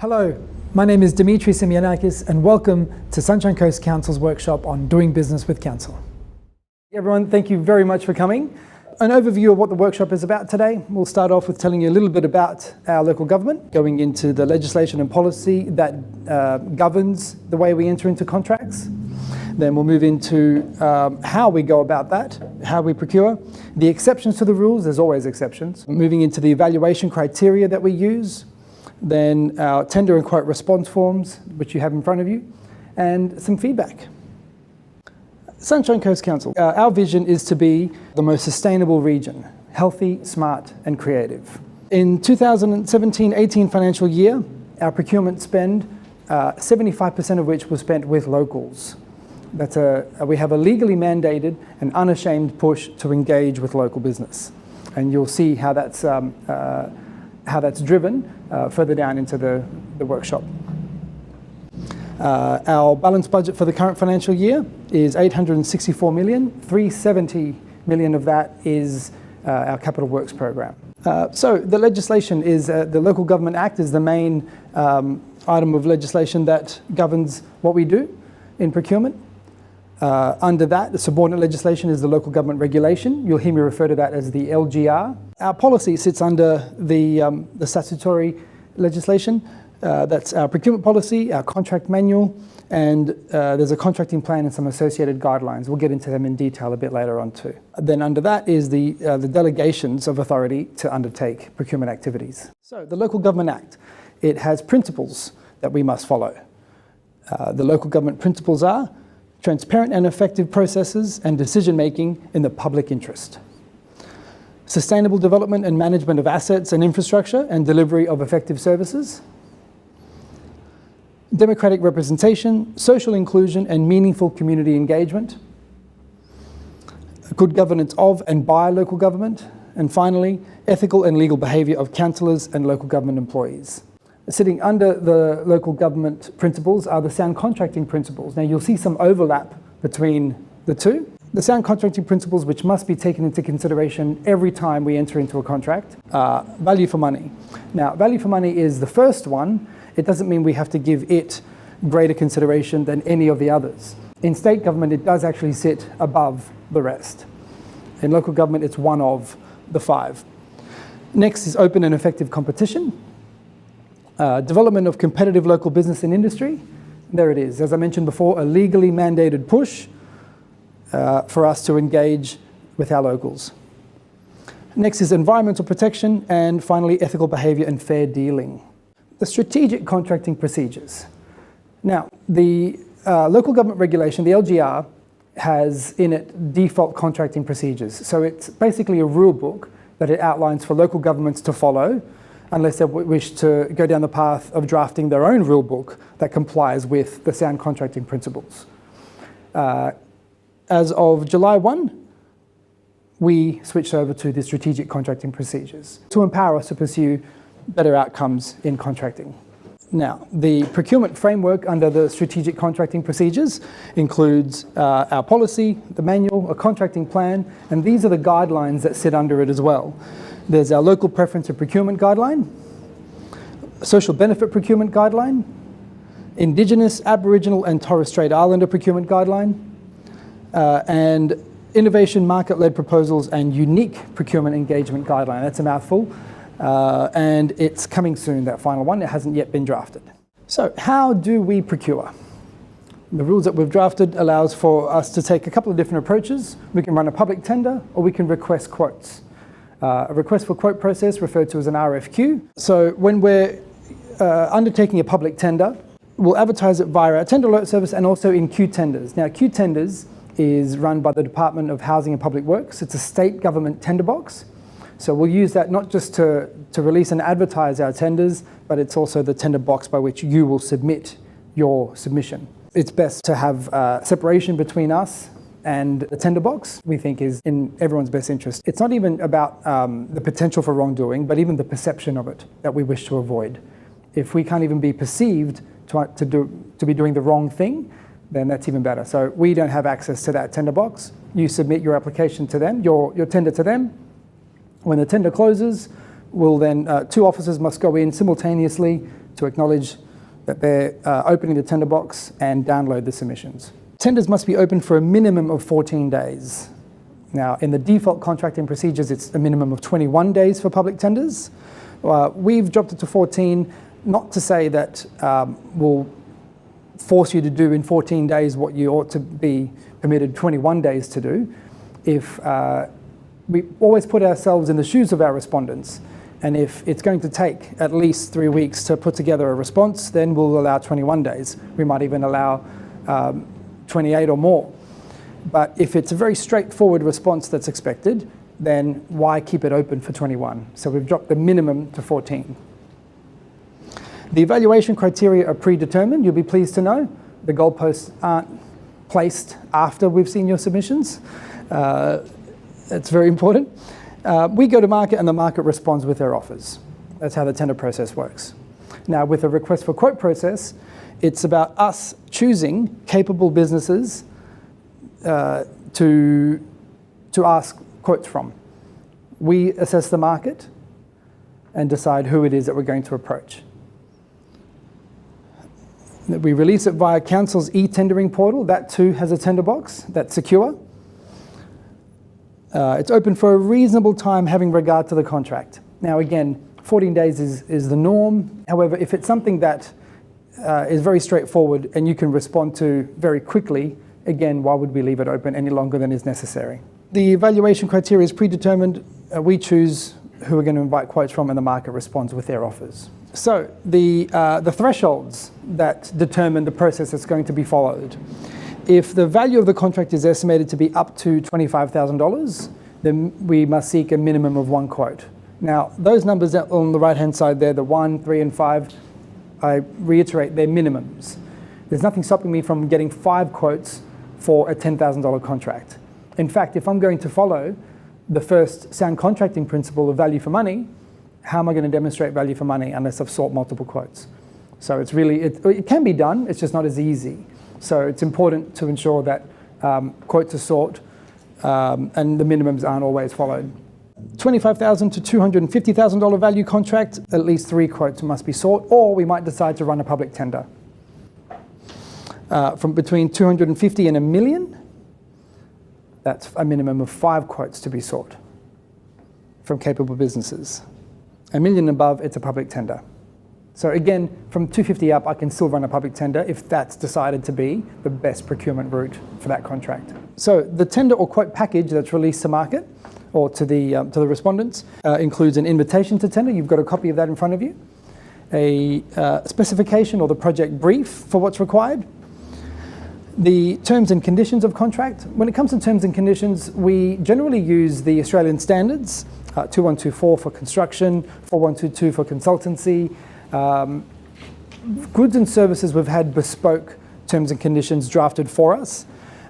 Hello, my name is Dimitri Simeonakis and welcome to Sunshine Coast Council's workshop on doing business with council. Everyone, thank you very much for coming. An overview of what the workshop is about today. We'll start off with telling you a little bit about our local government, going into the legislation and policy that governs the way we enter into contracts. Then we'll move into how we go about that, how we procure, the exceptions to the rules, there's always exceptions. Moving into the evaluation criteria that we use, then our tender and quote response forms, which you have in front of you, and some feedback. Sunshine Coast Council, our vision is to be the most sustainable region, healthy, smart and creative. In 2017-18 financial year, our procurement spend, 75% of which was spent with locals. We have a legally mandated and unashamed push to engage with local business. And you'll see how that's driven further down into the workshop. Our balanced budget for the current financial year is 864 million. 370 million of that is our capital works program. So the legislation is, the Local Government Act is the main item of legislation that governs what we do in procurement. Under that, the subordinate legislation is the Local Government Regulation. You'll hear me refer to that as the LGR. Our policy sits under the statutory legislation. That's our procurement policy, our contract manual, and there's a contracting plan and some associated guidelines. We'll get into them in detail a bit later on too. Then under that is the delegations of authority to undertake procurement activities. So the Local Government Act, it has principles that we must follow. The local government principles are transparent and effective processes and decision-making in the public interest. Sustainable development and management of assets and infrastructure and delivery of effective services. Democratic representation, social inclusion and meaningful community engagement. Good governance of and by local government. And finally, ethical and legal behaviour of councillors and local government employees. Sitting under the local government principles are the sound contracting principles. Now you'll see some overlap between the two. The sound contracting principles, which must be taken into consideration every time we enter into a contract, are value for money. Now, value for money is the first one. It doesn't mean we have to give it greater consideration than any of the others. In state government, it does actually sit above the rest. In local government, it's one of the five. Next is open and effective competition. Development of competitive local business and industry. There it is. As I mentioned before, a legally mandated push for us to engage with our locals. Next is environmental protection, and finally ethical behaviour and fair dealing. The strategic contracting procedures. Now, the local government regulation, the LGR, has in it default contracting procedures. So it's basically a rule book that it outlines for local governments to follow, unless they wish to go down the path of drafting their own rule book that complies with the sound contracting principles. As of July 1, we switched over to the strategic contracting procedures to empower us to pursue better outcomes in contracting. Now, the procurement framework under the strategic contracting procedures includes our policy, the manual, a contracting plan, and these are the guidelines that sit under it as well. There's our local preference and procurement guideline, social benefit procurement guideline, Indigenous, Aboriginal and Torres Strait Islander procurement guideline, and innovation market-led proposals and unique procurement engagement guideline. That's a mouthful, and it's coming soon, that final one. It hasn't yet been drafted. So how do we procure? The rules that we've drafted allows for us to take a couple of different approaches. We can run a public tender or we can request quotes. A request for quote process referred to as an RFQ. So when we're undertaking a public tender, we'll advertise it via our tender alert service and also in Q tenders. Now Q tenders is run by the Department of Housing and Public Works. It's a state government tender box. So we'll use that not just to release and advertise our tenders, but it's also the tender box by which you will submit your submission. It's best to have separation between us and the tender box, we think, is in everyone's best interest. It's not even about the potential for wrongdoing, but even the perception of it that we wish to avoid. If we can't even be perceived to be doing the wrong thing, then that's even better. So we don't have access to that tender box. You submit your application to them, your tender to them. When the tender closes, we'll then, two officers must go in simultaneously to acknowledge that they're opening the tender box and download the submissions. Tenders must be open for a minimum of 14 days. Now, in the default contracting procedures, it's a minimum of 21 days for public tenders. We've dropped it to 14, not to say that we'll force you to do in 14 days what you ought to be permitted 21 days to do. If we always put ourselves in the shoes of our respondents, and if it's going to take at least 3 weeks to put together a response, then we'll allow 21 days. We might even allow 28 or more. But if it's a very straightforward response that's expected, then why keep it open for 21? So we've dropped the minimum to 14. The evaluation criteria are predetermined, you'll be pleased to know. The goalposts aren't placed after we've seen your submissions. That's very important. We go to market and the market responds with their offers. That's how the tender process works. Now, with a request for quote process, it's about us choosing capable businesses to ask quotes from. We assess the market and decide who it is that we're going to approach. We release it via Council's e-tendering portal. That too has a tender box that's secure. It's open for a reasonable time having regard to the contract. Now again, 14 days is the norm. However, if it's something that is very straightforward and you can respond to very quickly, again, why would we leave it open any longer than is necessary? The evaluation criteria is predetermined. We choose who we're going to invite quotes from and the market responds with their offers. So the thresholds that determine the process that's going to be followed. If the value of the contract is estimated to be up to $25,000, then we must seek a minimum of 1 quote. Now, those numbers on the right-hand side there, the 1, 3, and 5, I reiterate, they're minimums. There's nothing stopping me from getting 5 quotes for a $10,000 contract. In fact, if I'm going to follow the first sound contracting principle of value for money, how am I going to demonstrate value for money unless I've sought multiple quotes? So it's really, it can be done, it's just not as easy. So it's important to ensure that quotes are sought and the minimums aren't always followed. $25,000 to $250,000 value contract, at least 3 quotes must be sought, or we might decide to run a public tender. From between 250 and $1 million, that's a minimum of 5 quotes to be sought from capable businesses. $1 million above, it's a public tender. So again, from 250 up, I can still run a public tender if that's decided to be the best procurement route for that contract. So the tender or quote package that's released to market or to the respondents includes an invitation to tender. You've got a copy of that in front of you. A specification or the project brief for what's required. The terms and conditions of contract. When it comes to terms and conditions, we generally use the Australian standards, 2124 for construction, 4122 for consultancy. Goods and services, we've had bespoke terms and conditions drafted for us,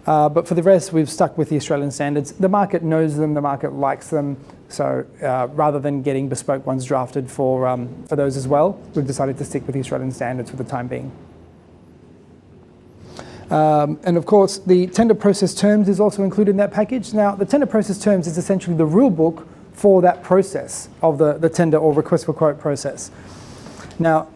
but for the rest, we've stuck with the Australian standards. The market knows them, the market likes them, so rather than getting bespoke ones drafted for those as well, we've decided to stick with the Australian standards for the time being. And of course, the tender process terms is also included in that package. Now, the tender process terms is essentially the rule book for that process of the tender or request for quote process. Now,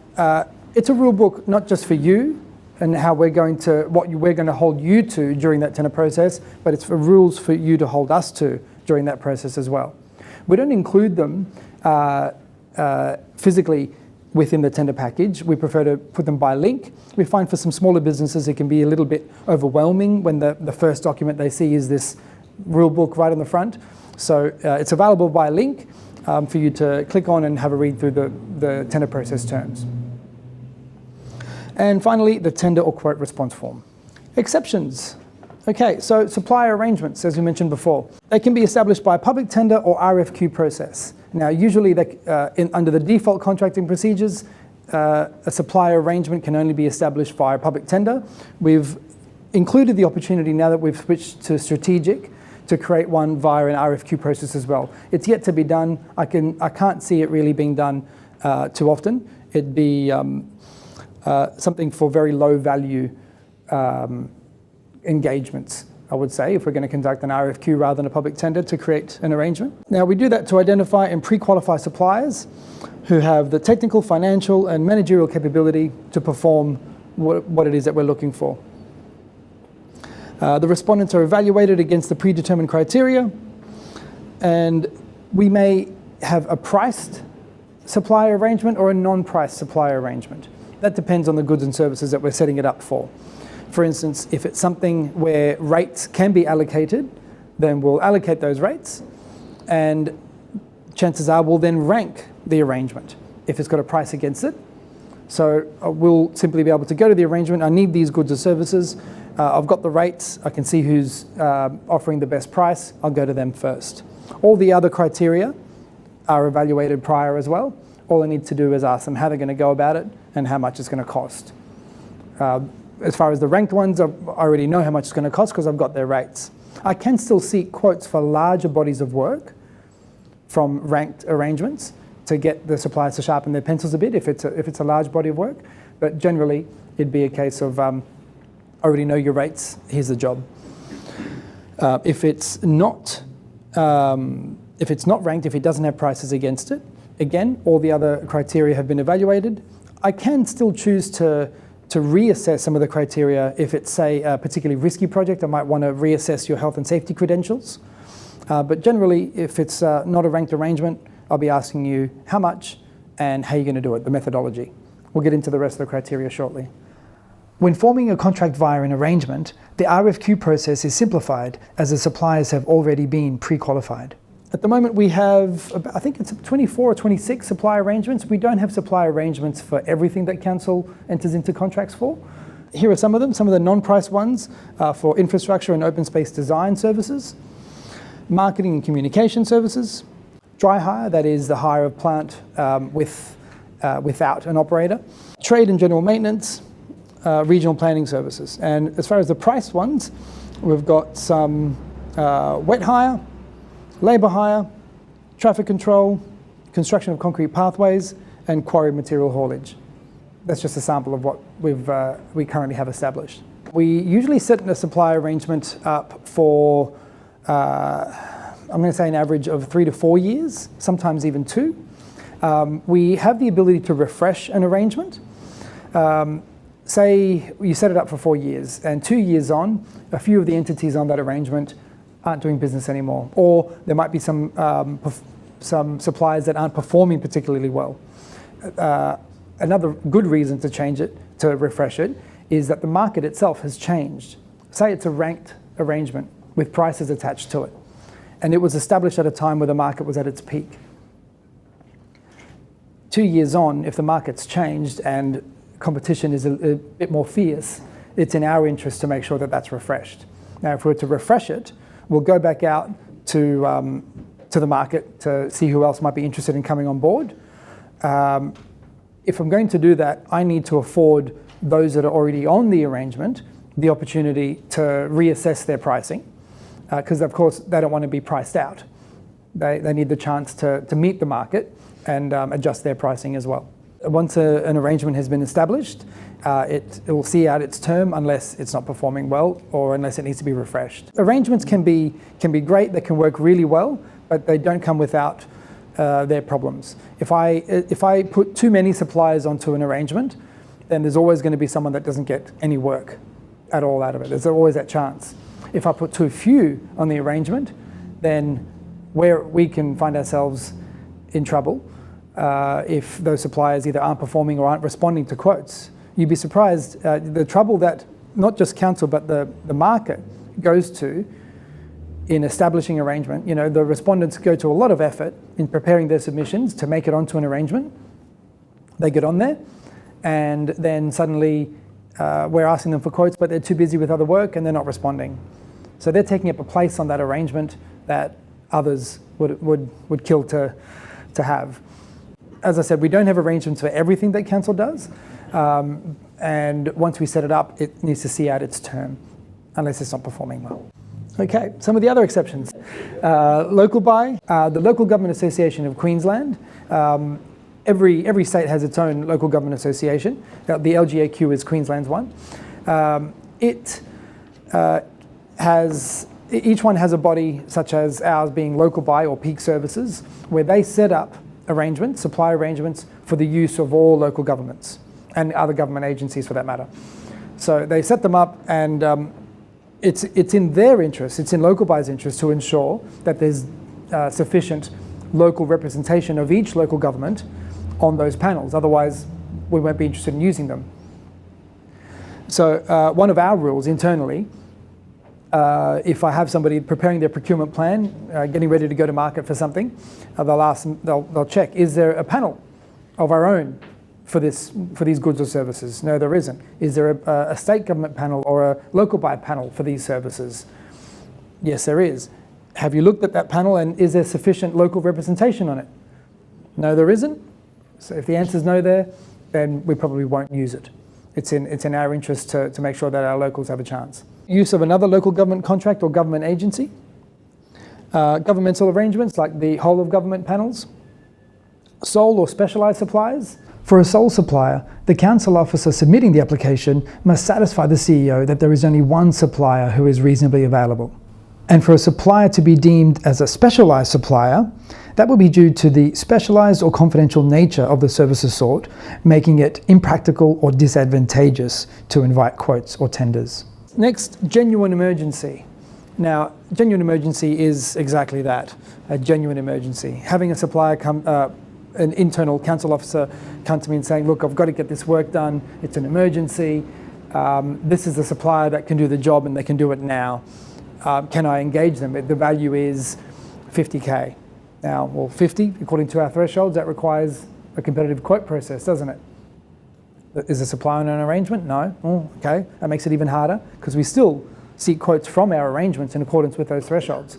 it's a rule book not just for you and how we're going to hold you to during that tender process, but it's for rules for you to hold us to during that process as well. We don't include them physically within the tender package. We prefer to put them by link. We find for some smaller businesses it can be a little bit overwhelming when the first document they see is this rule book right on the front. So it's available by link for you to click on and have a read through the tender process terms. And finally, the tender or quote response form. Exceptions. Okay, so supplier arrangements, as we mentioned before. They can be established by a public tender or RFQ process. Now, usually under the default contracting procedures, a supplier arrangement can only be established via public tender. We've included the opportunity now that we've switched to strategic to create one via an RFQ process as well. It's yet to be done. I can't see it really being done too often. It'd be something for very low value engagements I would say, if we're going to conduct an RFQ rather than a public tender to create an arrangement. Now, we do that to identify and pre-qualify suppliers who have the technical, financial, and managerial capability to perform what it is that we're looking for. The respondents are evaluated against the predetermined criteria, and we may have a priced supply arrangement or a non-priced supply arrangement. That depends on the goods and services that we're setting it up for. For instance, if it's something where rates can be allocated, then we'll allocate those rates, and chances are we'll then rank the arrangement if it's got a price against it. So we'll simply be able to go to the arrangement. I need these goods or services. I've got the rates. I can see who's offering the best price. I'll go to them first. All the other criteria are evaluated prior as well. All I need to do is ask them how they're going to go about it and how much it's going to cost. As far as the ranked ones, I already know how much it's going to cost because I've got their rates. I can still seek quotes for larger bodies of work from ranked arrangements to get the suppliers to sharpen their pencils a bit if it's a large body of work. But generally, it'd be a case of I already know your rates, here's the job. If it's not ranked, if it doesn't have prices against it, again, all the other criteria have been evaluated. I can still choose to reassess some of the criteria. If it's, say, a particularly risky project, I might want to reassess your health and safety credentials. But generally, if it's not a ranked arrangement, I'll be asking you how much and how you're going to do it, the methodology. We'll get into the rest of the criteria shortly. When forming a contract via an arrangement, the RFQ process is simplified as the suppliers have already been pre-qualified. At the moment we have, I think it's 24 or 26 supply arrangements. We don't have supply arrangements for everything that council enters into contracts for. Here are some of them. Some of the non-price ones are for infrastructure and open space design services, marketing and communication services, dry hire, that is the hire of plant without an operator, trade and general maintenance, regional planning services. And as far as the price ones, we've got some wet hire, labour hire, traffic control, construction of concrete pathways, and quarry material haulage. That's just a sample of what we currently have established. We usually set a supply arrangement up for, I'm going to say an average of 3 to 4 years, sometimes even 2. We have the ability to refresh an arrangement. Say you set it up for 4 years, and 2 years on, a few of the entities on that arrangement aren't doing business anymore, or there might be some suppliers that aren't performing particularly well. Another good reason to change it, to refresh it, is that the market itself has changed. Say it's a ranked arrangement with prices attached to it, and it was established at a time where the market was at its peak. 2 years on, if the market's changed and competition is a bit more fierce, it's in our interest to make sure that that's refreshed. Now, if we were to refresh it, we'll go back out to the market to see who else might be interested in coming on board. If I'm going to do that, I need to afford those that are already on the arrangement the opportunity to reassess their pricing, because of course they don't want to be priced out. They need the chance to meet the market and adjust their pricing as well. Once an arrangement has been established, it will see out its term unless it's not performing well or unless it needs to be refreshed. Arrangements can be great, they can work really well, but they don't come without their problems. If I put too many suppliers onto an arrangement, then there's always going to be someone that doesn't get any work at all out of it. There's always that chance. If I put too few on the arrangement, then we can find ourselves in trouble if those suppliers either aren't performing or aren't responding to quotes. You'd be surprised the trouble that not just council but the market goes to in establishing arrangement. You know, the respondents go to a lot of effort in preparing their submissions to make it onto an arrangement. They get on there, and then suddenly we're asking them for quotes, but they're too busy with other work and they're not responding. So they're taking up a place on that arrangement that others would kill to have. As I said, we don't have arrangements for everything that council does, and once we set it up, it needs to see out its term, unless it's not performing well. Okay, some of the other exceptions. Local buy, the Local Government Association of Queensland. Every state has its own local government association. The LGAQ is Queensland's one. It each one has a body such as ours being local buy or peak services, where they set up arrangements, supply arrangements for the use of all local governments and other government agencies for that matter. So they set them up, and it's in their interest, it's in local buy's interest to ensure that there's sufficient local representation of each local government on those panels. Otherwise, we won't be interested in using them. So one of our rules internally, if I have somebody preparing their procurement plan, getting ready to go to market for something, they'll check, is there a panel of our own for these goods or services? No, there isn't. Is there a state government panel or a local buy panel for these services? Yes, there is. Have you looked at that panel, and is there sufficient local representation on it? No, there isn't. So if the answer's no there, then we probably won't use it. It's in our interest to make sure that our locals have a chance. Use of another local government contract or government agency. Governmental arrangements like the whole of government panels. Sole or specialised suppliers. For a sole supplier, the council officer submitting the application must satisfy the CEO that there is only one supplier who is reasonably available. And for a supplier to be deemed as a specialised supplier, that will be due to the specialised or confidential nature of the services sought, making it impractical or disadvantageous to invite quotes or tenders. Next, genuine emergency. Now, genuine emergency is exactly that, a genuine emergency. Having a supplier an internal council officer come to me and saying, look, I've got to get this work done, it's an emergency, this is the supplier that can do the job and they can do it now. Can I engage them? The value is 50K. Now, well, 50, according to our thresholds, that requires a competitive quote process, doesn't it? Is the supplier on an arrangement? No. Oh, okay. That makes it even harder because we still seek quotes from our arrangements in accordance with those thresholds.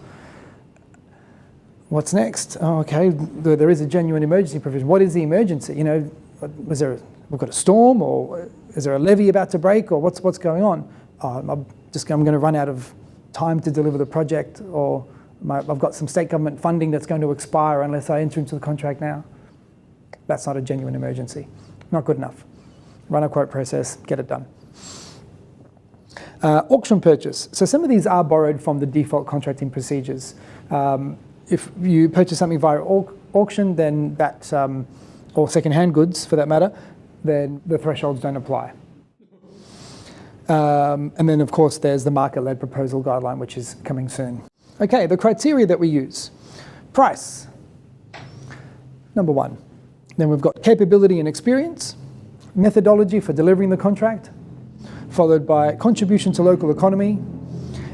What's next? Oh, okay, there is a genuine emergency provision. What is the emergency? You know, we've got a storm, or is there a levee about to break, or what's going on? I'm going to run out of time to deliver the project, or I've got some state government funding that's going to expire unless I enter into the contract now. That's not a genuine emergency. Not good enough. Run a quote process, get it done. Auction purchase. So some of these are borrowed from the default contracting procedures. If you purchase something via auction, then that, or second-hand goods for that matter, then the thresholds don't apply. And then of course there's the market-led proposal guideline, which is coming soon. Okay, the criteria that we use. Price, number one. Then we've got capability and experience, methodology for delivering the contract, followed by contribution to local economy,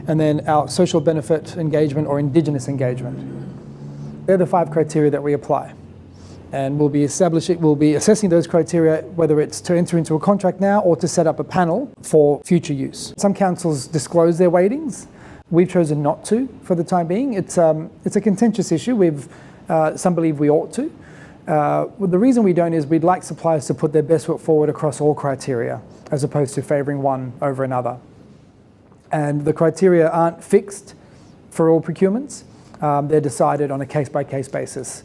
and then our social benefit engagement or Indigenous engagement. They're the 5 criteria that we apply. And we'll be assessing those criteria, whether it's to enter into a contract now or to set up a panel for future use. Some councils disclose their weightings. We've chosen not to for the time being. It's a contentious issue. Some believe we ought to. Well, the reason we don't is we'd like suppliers to put their best foot forward across all criteria, as opposed to favouring one over another. And the criteria aren't fixed for all procurements. They're decided on a case-by-case basis.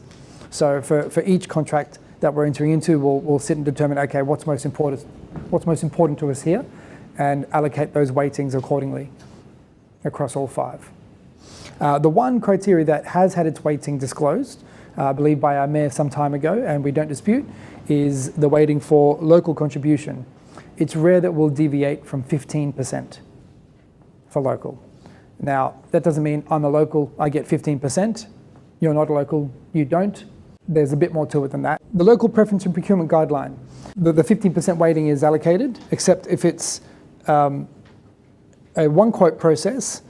So for each contract that we're entering into, we'll sit and determine, okay, what's most important to us here, and allocate those weightings accordingly across all 5. The one criteria that has had its weighting disclosed, I believe by our mayor some time ago, and we don't dispute, is the weighting for local contribution. It's rare that we'll deviate from 15% for local. Now, that doesn't mean I'm a local, I get 15%. You're not a local, you don't. There's a bit more to it than that. The local preference and procurement guideline. The 15% weighting is allocated, except if it's a one quote process,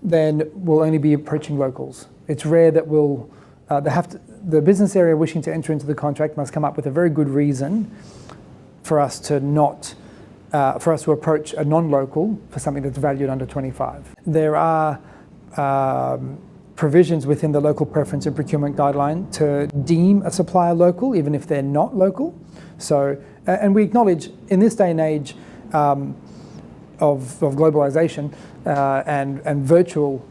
then we'll only be approaching locals. It's rare that the business area wishing to enter into the contract must come up with a very good reason for us to approach a non-local for something that's valued under 25. There are provisions within the local preference and procurement guideline to deem a supplier local, even if they're not local. So, and we acknowledge in this day and age of globalization and virtual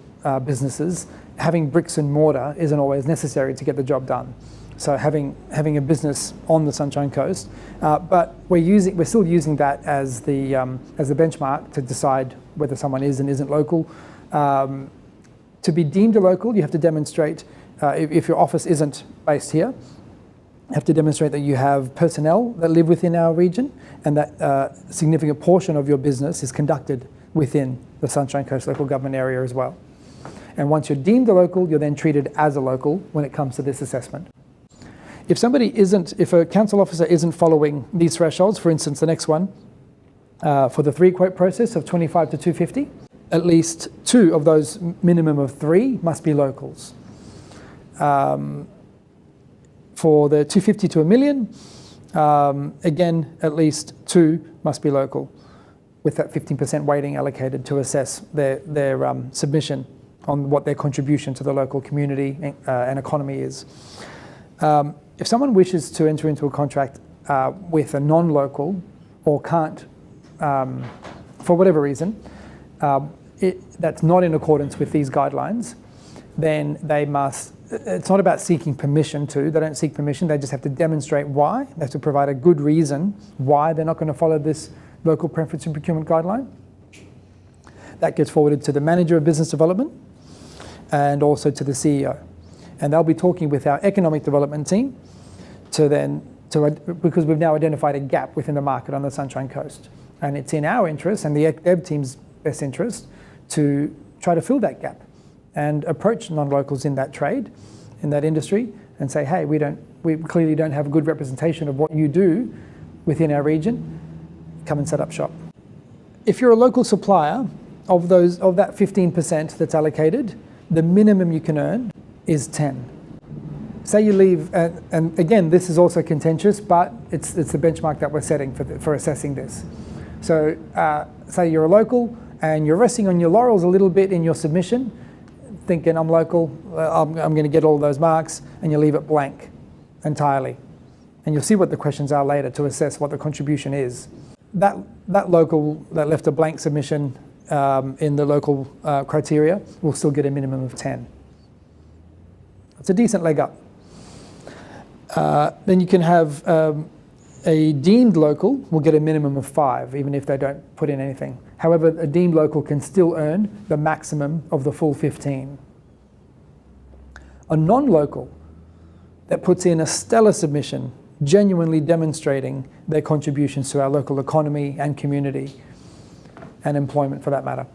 businesses, having bricks and mortar isn't always necessary to get the job done. So having a business on the Sunshine Coast, but we're still using that as the benchmark to decide whether someone is and isn't local. To be deemed a local, you have to demonstrate, if your office isn't based here, you have to demonstrate that you have personnel that live within our region and that a significant portion of your business is conducted within the Sunshine Coast local government area as well. And once you're deemed a local, you're then treated as a local when it comes to this assessment. If a council officer isn't following these thresholds, for instance, the next one, for the 3-quote process of 25 to 250, at least 2 of those minimum of 3 must be locals. For the 250 to $1 million, again, at least 2 must be local, with that 15% weighting allocated to assess their submission on what their contribution to the local community and economy is. If someone wishes to enter into a contract with a non-local or can't, for whatever reason, that's not in accordance with these guidelines, then they must, it's not about seeking permission to, they don't seek permission, they just have to demonstrate why. They have to provide a good reason why they're not going to follow this local preference and procurement guideline. That gets forwarded to the manager of business development and also to the CEO. And they'll be talking with our economic development team because we've now identified a gap within the market on the Sunshine Coast. And it's in our interest and the dev team's best interest to try to fill that gap and approach non-locals in that trade, in that industry, and say, hey, we clearly don't have a good representation of what you do within our region. Come and set up shop. If you're a local supplier, of that 15% that's allocated, the minimum you can earn is 10. Say you leave, and again, this is also contentious, but it's the benchmark that we're setting for assessing this. So say you're a local and you're resting on your laurels a little bit in your submission, thinking I'm local, I'm going to get all those marks, and you leave it blank entirely. And you'll see what the questions are later to assess what the contribution is. That local that left a blank submission in the local criteria will still get a minimum of 10. It's a decent leg up. Then you can have a deemed local will get a minimum of 5, even if they don't put in anything. However, a deemed local can still earn the maximum of the full 15. A non-local that puts in a stellar submission, genuinely demonstrating their contributions to our local economy and community and employment for that matter,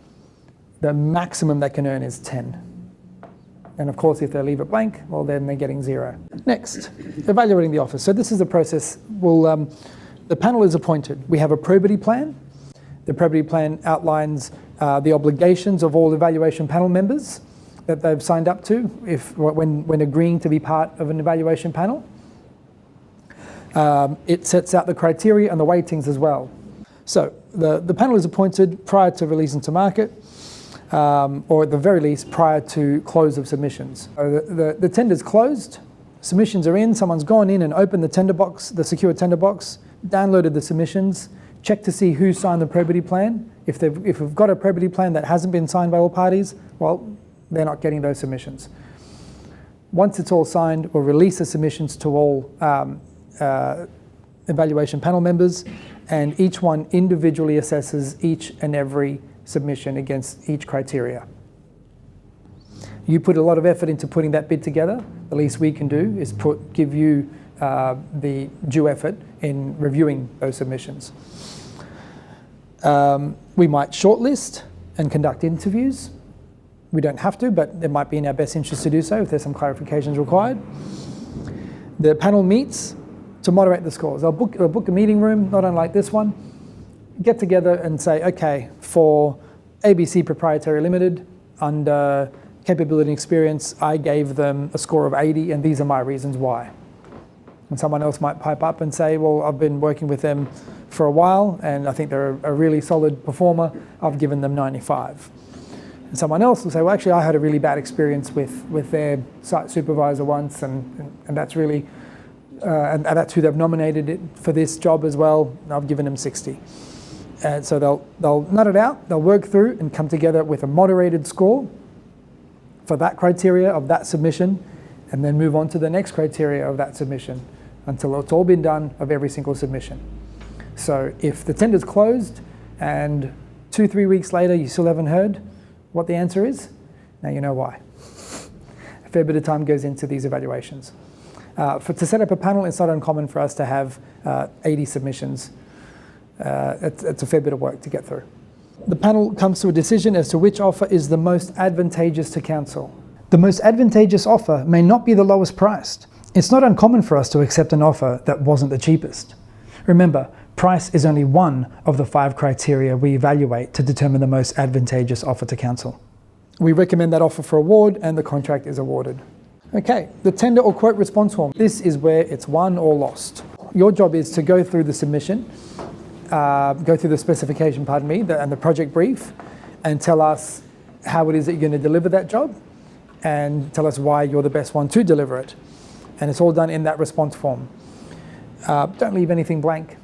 the maximum they can earn is 10. And of course, if they leave it blank, well, then they're getting 0. Next, evaluating the office. So this is a process. The panel is appointed. We have a probity plan. The probity plan outlines the obligations of all evaluation panel members that they've signed up to when agreeing to be part of an evaluation panel. It sets out the criteria and the weightings as well. So the panel is appointed prior to releasing to market, or at the very least prior to close of submissions. So the tender's closed, submissions are in, someone's gone in and opened the tender box, the secure tender box, downloaded the submissions, checked to see who signed the probity plan. If we've got a probity plan that hasn't been signed by all parties, well, they're not getting those submissions. Once it's all signed, we'll release the submissions to all evaluation panel members, and each one individually assesses each and every submission against each criteria. You put a lot of effort into putting that bid together. The least we can do is give you the due effort in reviewing those submissions. We might shortlist and conduct interviews. We don't have to, but it might be in our best interest to do so if there's some clarifications required. The panel meets to moderate the scores. They'll book a meeting room, not unlike this one, get together and say, okay, for ABC Proprietary Limited, under capability and experience, I gave them a score of 80 and these are my reasons why. And someone else might pipe up and say, well, I've been working with them for a while and I think they're a really solid performer, I've given them 95. And someone else will say, well, actually I had a really bad experience with their site supervisor once and that's really, and that's who they've nominated for this job as well, I've given them 60. And so they'll nut it out, they'll work through and come together with a moderated score for that criteria of that submission, and then move on to the next criteria of that submission until it's all been done of every single submission. So if the tender's closed and 2-3 weeks later you still haven't heard, what the answer is? Now you know why. A fair bit of time goes into these evaluations. To set up a panel, it's not uncommon for us to have 80 submissions. It's a fair bit of work to get through. The panel comes to a decision as to which offer is the most advantageous to council. The most advantageous offer may not be the lowest priced. It's not uncommon for us to accept an offer that wasn't the cheapest. Remember, price is only one of the 5 criteria we evaluate to determine the most advantageous offer to council. We recommend that offer for award and the contract is awarded. Okay, the tender or quote response form. This is where it's won or lost. Your job is to go through the submission, go through the specification, and the project brief, and tell us how it is that you're going to deliver that job, and tell us why you're the best one to deliver it. And it's all done in that response form. Don't leave anything blank.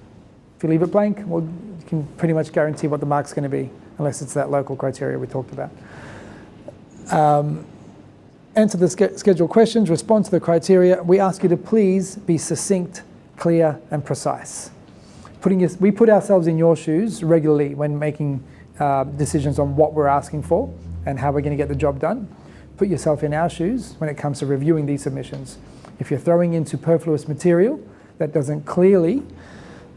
If you leave it blank, well, you can pretty much guarantee what the mark's going to be, unless it's that local criteria we talked about. Answer the scheduled questions, respond to the criteria. We ask you to please be succinct, clear, and precise. We put ourselves in your shoes regularly when making decisions on what we're asking for and how we're going to get the job done. Put yourself in our shoes when it comes to reviewing these submissions. If you're throwing in superfluous material that doesn't clearly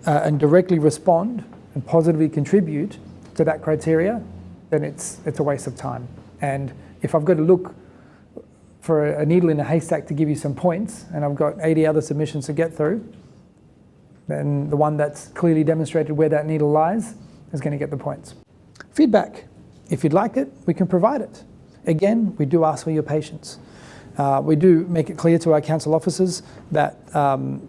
and directly respond and positively contribute to that criteria, then it's a waste of time. And if I've got to look for a needle in a haystack to give you some points, and I've got 80 other submissions to get through, then the one that's clearly demonstrated where that needle lies is going to get the points. Feedback. If you'd like it, we can provide it. Again, we do ask for your patience. We do make it clear to our council officers that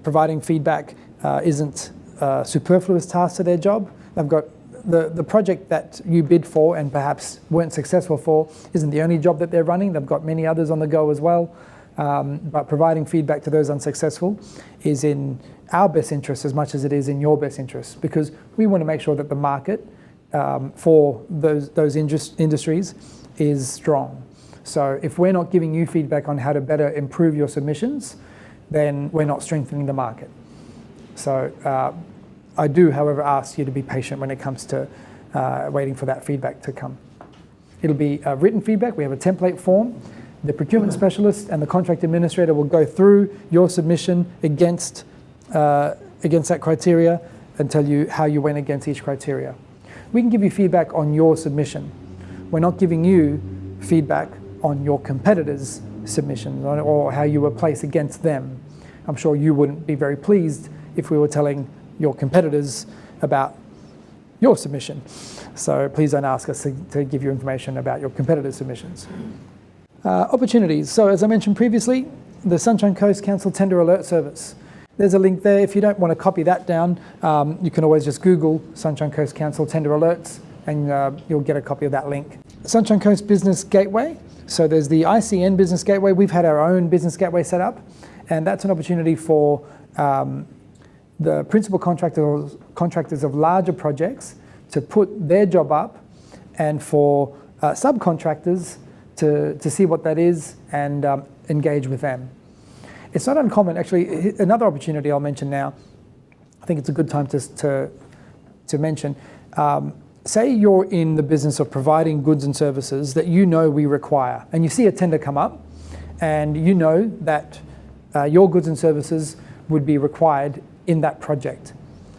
providing feedback isn't a superfluous task to their job. They've got the project that you bid for and perhaps weren't successful for isn't the only job that they're running. They've got many others on the go as well. But providing feedback to those unsuccessful is in our best interest as much as it is in your best interest, because we want to make sure that the market for those industries is strong. So if we're not giving you feedback on how to better improve your submissions, then we're not strengthening the market. So I do, however, ask you to be patient when it comes to waiting for that feedback to come. It'll be written feedback. We have a template form. The procurement specialist and the contract administrator will go through your submission against that criteria and tell you how you went against each criteria. We can give you feedback on your submission. We're not giving you feedback on your competitors' submission or how you were placed against them. I'm sure you wouldn't be very pleased if we were telling your competitors about your submission. So please don't ask us to give you information about your competitors' submissions. Opportunities. So as I mentioned previously, the Sunshine Coast Council Tender Alert Service. There's a link there. If you don't want to copy that down, you can always just Google Sunshine Coast Council Tender Alerts and you'll get a copy of that link. Sunshine Coast Business Gateway. So there's the ICN Business Gateway. We've had our own business gateway set up, and that's an opportunity for the principal contractors of larger projects to put their job up, and for subcontractors to see what that is and engage with them. It's not uncommon, actually. Another opportunity I'll mention now, I think it's a good time to mention. Say you're in the business of providing goods and services that you know we require, and you see a tender come up, and you know that your goods and services would be required in that project.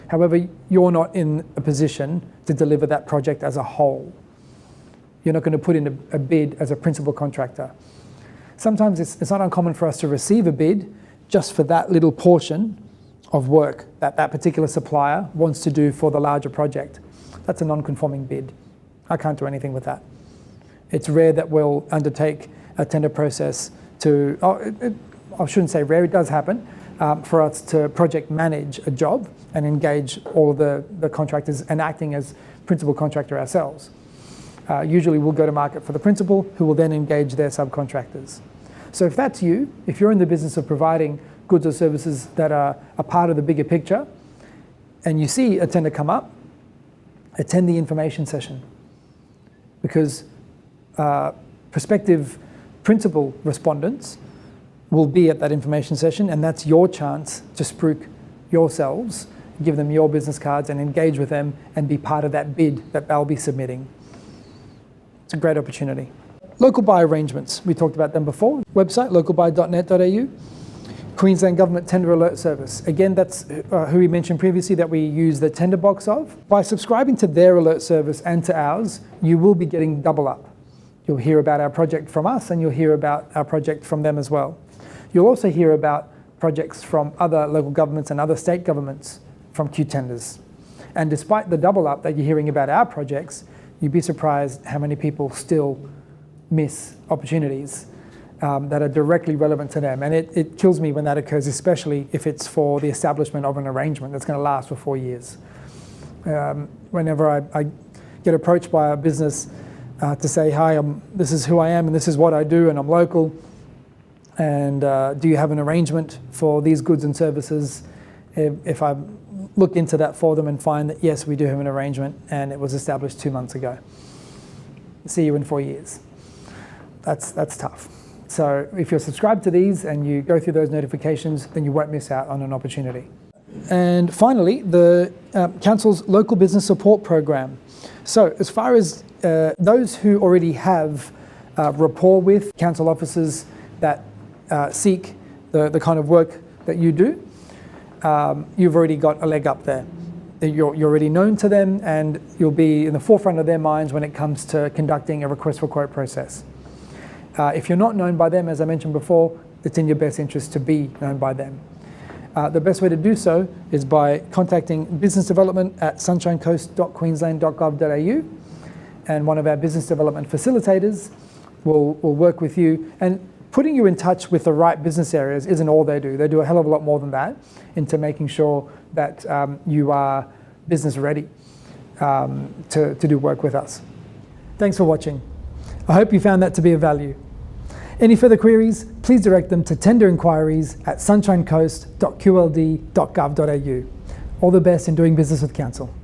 However, you're not in a position to deliver that project as a whole. You're not going to put in a bid as a principal contractor. Sometimes it's not uncommon for us to receive a bid just for that little portion of work that that particular supplier wants to do for the larger project. That's a non-conforming bid. I can't do anything with that. It's rare that we'll undertake a tender process to, I shouldn't say rare, it does happen, for us to project manage a job and engage all of the contractors and acting as principal contractor ourselves. Usually we'll go to market for the principal, who will then engage their subcontractors. So if that's you, if you're in the business of providing goods or services that are a part of the bigger picture, and you see a tender come up, attend the information session, because prospective principal respondents will be at that information session, and that's your chance to spruik yourselves, give them your business cards and engage with them and be part of that bid that they'll be submitting. It's It's a great opportunity. Local buy arrangements, we talked about them before. Website, localbuy.net.au. Queensland Government Tender Alert Service. Again, that's who we mentioned previously that we use the tender box of. By subscribing to their alert service and to ours, you will be getting double up. You'll hear about our project from us and you'll hear about our project from them as well. You'll also hear about projects from other local governments and other state governments from Q tenders. And despite the double up that you're hearing about our projects, you'd be surprised how many people still miss opportunities that are directly relevant to them. And it kills me when that occurs, especially if it's for the establishment of an arrangement that's going to last for 4 years. Whenever I get approached by a business to say, hi, this is who I am and this is what I do and I'm local, and do you have an arrangement for these goods and services? If I look into that for them and find that yes, we do have an arrangement and it was established 2 months ago. See you in 4 years. That's tough. So if you're subscribed to these and you go through those notifications, then you won't miss out on an opportunity. And finally, the Council's Local Business Support Program. So as far as those who already have rapport with council officers that seek the kind of work that you do, you've already got a leg up there. You're already known to them and you'll be in the forefront of their minds when it comes to conducting a request for quote process. If you're not known by them, as I mentioned before, it's in your best interest to be known by them. The best way to do so is by contacting business development at sunshinecoast.queensland.gov.au, and one of our business development facilitators will work with you. And putting you in touch with the right business areas isn't all they do. They do a hell of a lot more than that into making sure that you are business ready to do work with us. Thanks for watching. I hope you found that to be of value. Any further queries, please direct them to tender inquiries at sunshinecoast.qld.gov.au. All the best in doing business with Council.